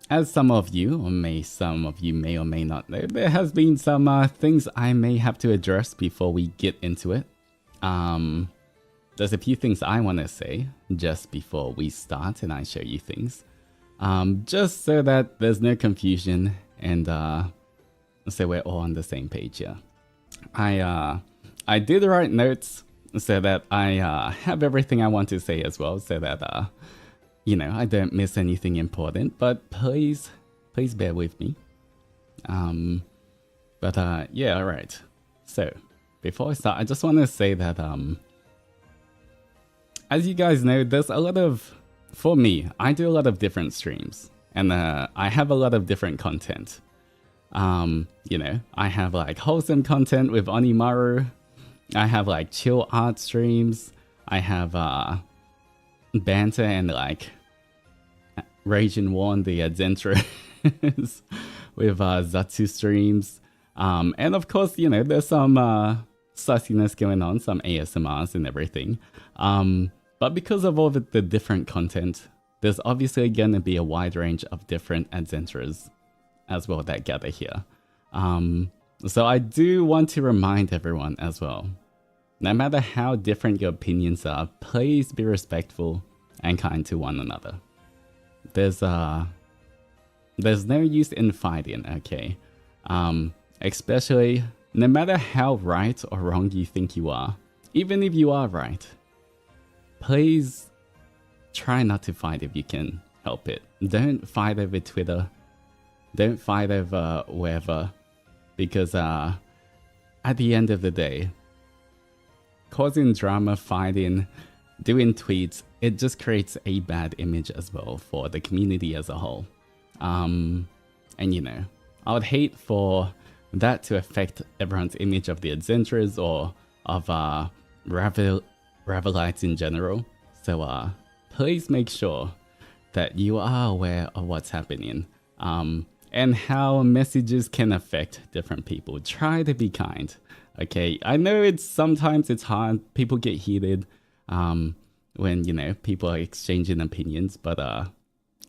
as some of you may or may not know, there has been some things I may have to address before we get into it. There's a few things I want to say just before we start and I show you things. Just so that there's no confusion and so we're all on the same page here. I did write notes so that I have everything I want to say as well, so that you know, I don't miss anything important, but please bear with me. Yeah, alright. So, before I start, I just want to say that, as you guys know, there's a lot of, for me, I do a lot of different streams, and I have a lot of different content. You know, I have like wholesome content with Onimaru, I have like chill art streams, I have banter and like Rage and Warn, the Adzenture with Zatsu streams. And of course, you know, there's some sussiness going on, some ASMRs and everything. But because of all the different content, there's obviously going to be a wide range of different Adzentures as well that gather here. So I do want to remind everyone as well, no matter how different your opinions are, please be respectful and kind to one another. There's no use in fighting, okay? Especially no matter how right or wrong you think you are, even if you are right, please try not to fight if you can help it. Don't fight over Twitter. Don't fight over wherever, because at the end of the day, causing drama, fighting, doing tweets, it just creates a bad image as well for the community as a whole. And you know, I would hate for that to affect everyone's image of the Adzentures or of Ravalites in general. So please make sure that you are aware of what's happening. And how messages can affect different people. Try to be kind, okay? I know sometimes it's hard, people get heated when, you know, people are exchanging opinions, but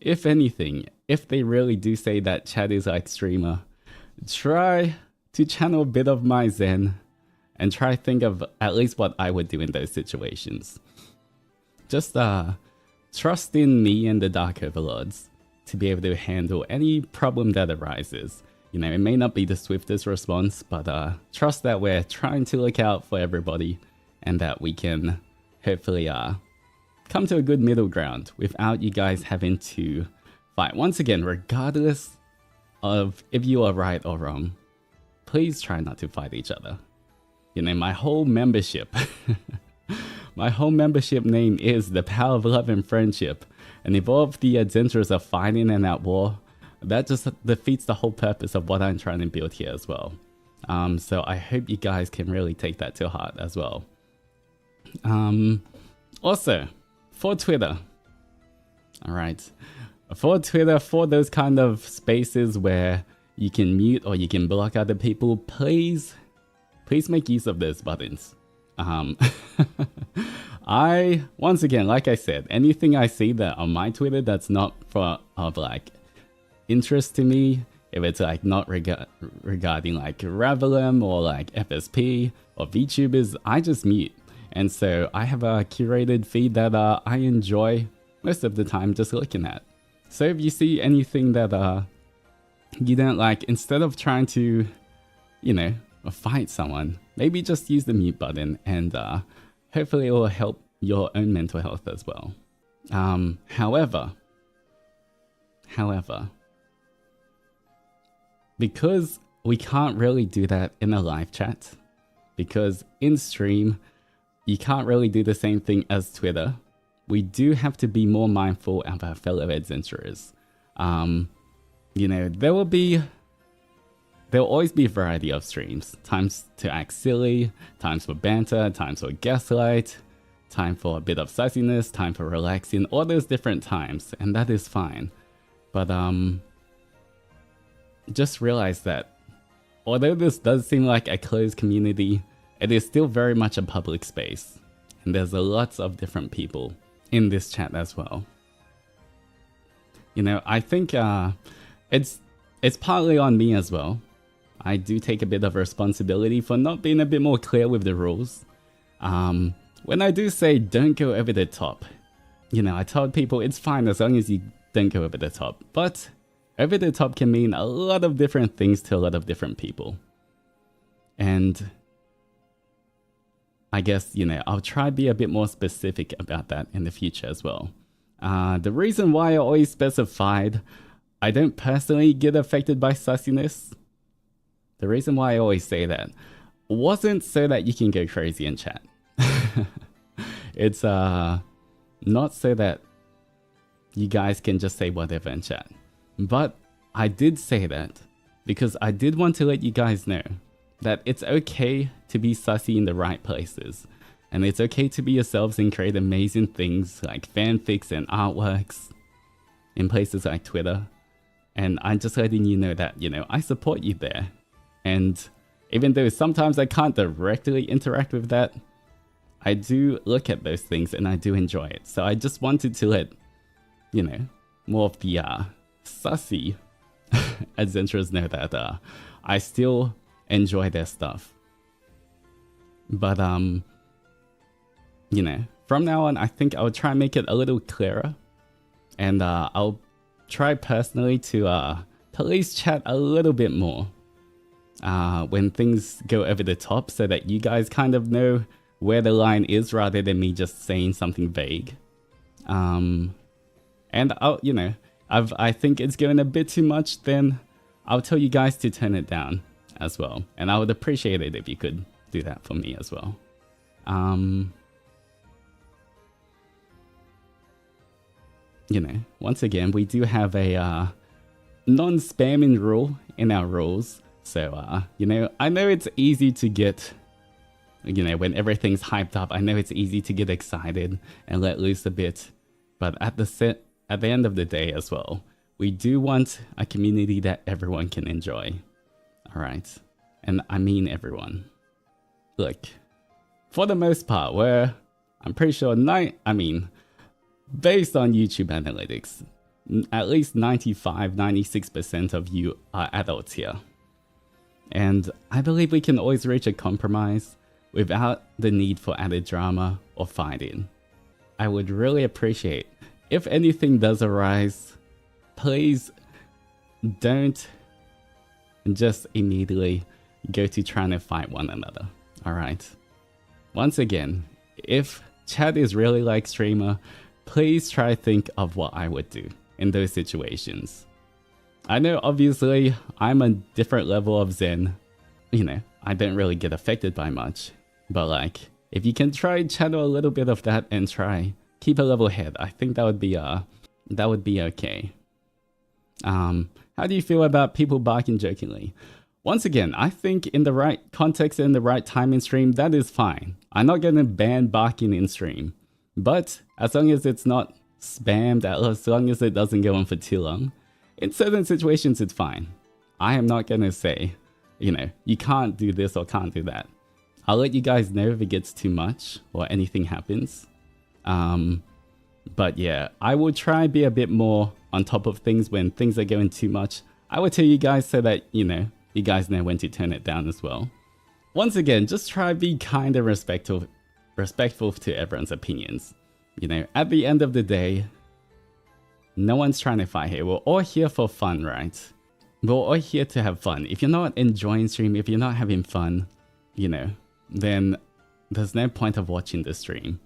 if anything, if they really do say that chat is like streamer, try to channel a bit of my zen and try to think of at least what I would do in those situations. Just trust in me and the Dark Overlords to be able to handle any problem that arises. You know, it may not be the swiftest response, but trust that we're trying to look out for everybody and that we can hopefully come to a good middle ground without you guys having to fight. Once again, regardless of if you are right or wrong, please try not to fight each other. You know, my whole membership, my whole membership name is the power of love and friendship. And if all of the Adzentures are fighting and at war, that just defeats the whole purpose of what I'm trying to build here as well. So I hope you guys can really take that to heart as well. Also, for Twitter, alright, for Twitter, for those kind of spaces where you can mute or you can block other people, please make use of those buttons. Once again, like I said, anything I see that on my Twitter that's not of like interest to me, if it's like not regarding like Ravelem or like FSP or VTubers, I just mute. And so I have a curated feed that I enjoy most of the time just looking at. So if you see anything that you don't like, instead of trying to, you know, fight someone, maybe just use the mute button and hopefully it will help your own mental health as well. However, because we can't really do that in a live chat, because in stream, you can't really do the same thing as Twitter, we do have to be more mindful of our fellow Adzenturers. You know, there will always be a variety of streams. Times to act silly, times for banter, times for gaslight, time for a bit of sassiness, time for relaxing, all those different times, and that is fine. But just realize that although this does seem like a closed community, it is still very much a public space, and there's lots of different people in this chat as well. I think it's partly on me as well. I do take a bit of responsibility for not being a bit more clear with the rules. When I do say don't go over the top, I told people it's fine as long as you don't go over the top. But over the top can mean a lot of different things to a lot of different people. And I guess, I'll try to be a bit more specific about that in the future as well. The reason why I always specified I don't personally get affected by sussiness, the reason why I always say that wasn't so that you can go crazy in chat. It's not so that you guys can just say whatever in chat. But I did say that because I did want to let you guys know that it's okay to be sussy in the right places. And it's okay to be yourselves and create amazing things like fanfics and artworks in places like Twitter. And I'm just letting you know that, I support you there. And even though sometimes I can't directly interact with that, I do look at those things and I do enjoy it. So I just wanted to let, more of the sussy Adzenturers know that I still enjoy their stuff. But, from now on, I think I'll try and make it a little clearer. And I'll try personally to at least chat a little bit more when things go over the top so that you guys kind of know where the line is rather than me just saying something vague. And I'll, if I think it's going a bit too much, then I'll tell you guys to turn it down as well. And I would appreciate it if you could do that for me as well. Once again, we do have a non-spamming rule in our rules. So, I know it's easy to get, when everything's hyped up, I know it's easy to get excited and let loose a bit. But at the end of the day as well, we do want a community that everyone can enjoy. All right. And I mean everyone. Look, for the most part, I'm pretty sure, based on YouTube analytics, at least 95-96% of you are adults here. And I believe we can always reach a compromise without the need for added drama or fighting. I would really appreciate if anything does arise, please don't just immediately go to trying to fight one another. Alright? Once again, if chat is really like streamer, please try to think of what I would do in those situations. I know obviously I'm a different level of Zen. I don't really get affected by much. But if you can try channel a little bit of that and try keep a level head, I think that would be okay. How do you feel about people barking jokingly? Once again, I think in the right context and the right time in stream, that is fine. I'm not gonna ban barking in stream. But as long as it's not spammed, as long as it doesn't go on for too long, in certain situations it's fine. I am not gonna say, you can't do this or can't do that. I'll let you guys know if it gets too much or anything happens. But yeah, I will try and be a bit more on top of things when things are going too much. I will tell you guys so that, you guys know when to turn it down as well. Once again, just try to be kind and respectful to everyone's opinions. At the end of the day, no one's trying to fight here. We're all here for fun, right? We're all here to have fun. If you're not enjoying stream, if you're not having fun, then there's no point of watching the stream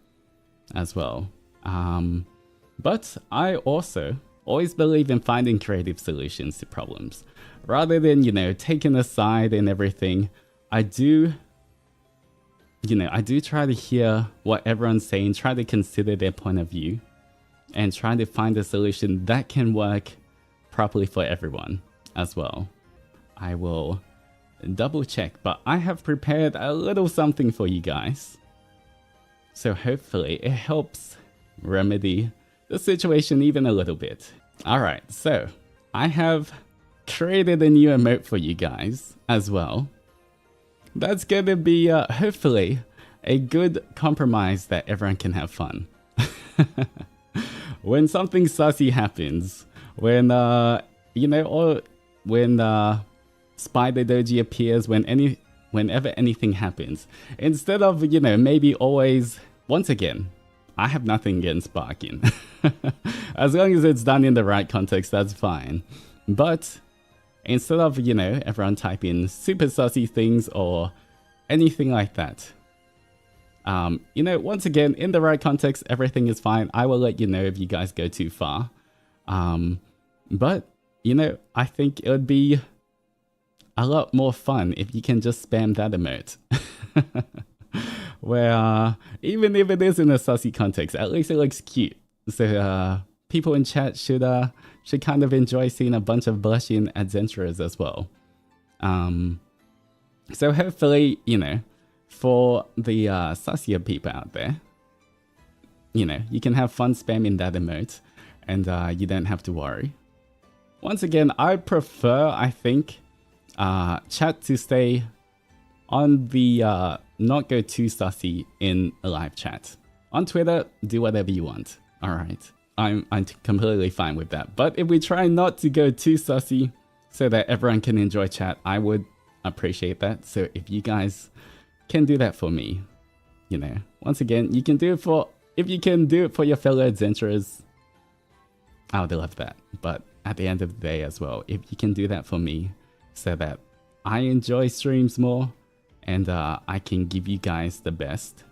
as well. But I also always believe in finding creative solutions to problems. Rather than, taking a side and everything, I do try to hear what everyone's saying, try to consider their point of view, and try to find a solution that can work properly for everyone as well. I will double check, but I have prepared a little something for you guys. So hopefully it helps remedy the situation even a little bit. Alright, so I have created a new emote for you guys as well. That's gonna be hopefully a good compromise that everyone can have fun. When something sussy happens, when you know, or when spider doji appears, whenever anything happens, instead of, you know, maybe always, once again, I have nothing against barking. As long as it's done in the right context, that's fine. But instead of, you know, everyone type in super sussy things or anything like that, you know, once again, in the right context, everything is fine. I will let you know if you guys go too far. But, you know, I think it would be a lot more fun if you can just spam that emote. Where, even if it is in a sussy context, at least it looks cute. So, people in chat should kind of enjoy seeing a bunch of blushing Adzentures as well. So hopefully, you know, for the sussier people out there, you know, you can have fun spamming that emote and you don't have to worry. Once again, I prefer, I think, chat to stay on the not go too sussy in a live chat. On Twitter, do whatever you want. All right, I'm completely fine with that. But if we try not to go too sussy so that everyone can enjoy chat, I would appreciate that. So if you guys can do that for me, you know, once again, you can do it for, if you can do it for your fellow adventurers, I would love that. But at the end of the day as well, if you can do that for me so that I enjoy streams more and I can give you guys the best,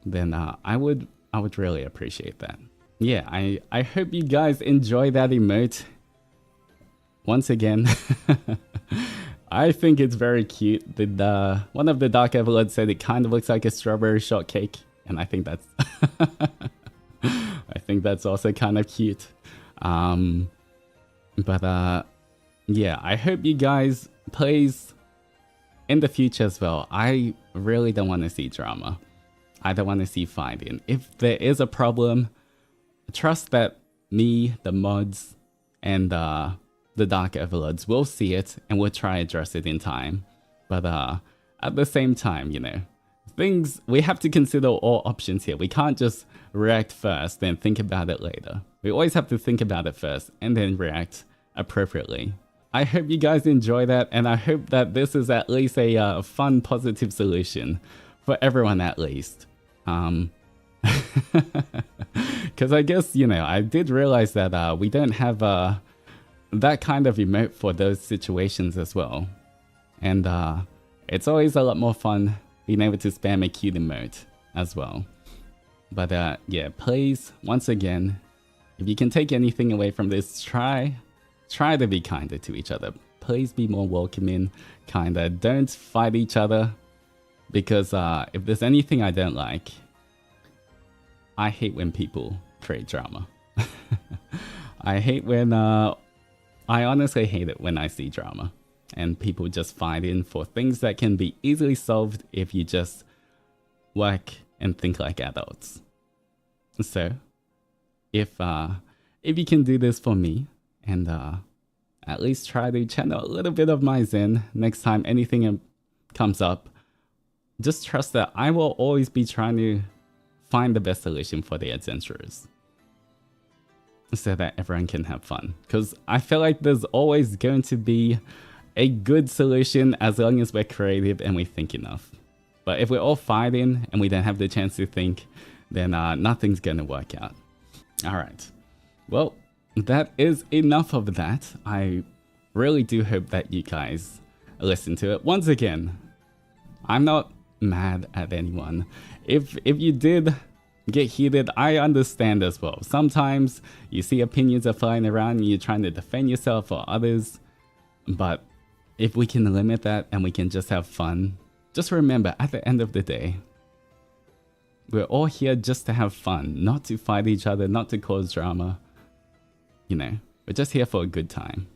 then I would really appreciate that. Yeah, I hope you guys enjoy that emote. Once again, I think it's very cute. One of the Dark Everlords said it kind of looks like a strawberry shortcake, and I think that's I think that's also kind of cute. But yeah, I hope you guys please in the future as well. I really don't want to see drama. I don't want to see fighting. If there is a problem, trust that me, the mods, and the Dark Everlords will see it and we'll try address it in time. But at the same time, you know, we have to consider all options here. We can't just react first, then think about it later. We always have to think about it first and then react appropriately. I hope you guys enjoy that, and I hope that this is at least a fun, positive solution for everyone at least. Because I guess, you know, I did realize that we don't have that kind of emote for those situations as well. And it's always a lot more fun being able to spam a cute emote as well. But yeah, please, once again, if you can take anything away from this, try to be kinder to each other. Please be more welcoming, kinder. Don't fight each other. Because if there's anything I don't like, I hate when people create drama. I hate when, I honestly hate it when I see drama. And people just fighting for things that can be easily solved if you just work and think like adults. So, if you can do this for me, and at least try to channel a little bit of my zen next time anything comes up, just trust that I will always be trying to find the best solution for the adventurers so that everyone can have fun. Because I feel like there's always going to be a good solution as long as we're creative and we think enough. But if we're all fighting and we don't have the chance to think, then nothing's going to work out. Alright, well, that is enough of that. I really do hope that you guys listen to it. Once again, I'm not mad at anyone. If you did get heated, I understand as well. Sometimes you see opinions are flying around and you're trying to defend yourself or others. But if we can limit that and we can just have fun, just remember at the end of the day, we're all here just to have fun, not to fight each other, not to cause drama. You know, we're just here for a good time.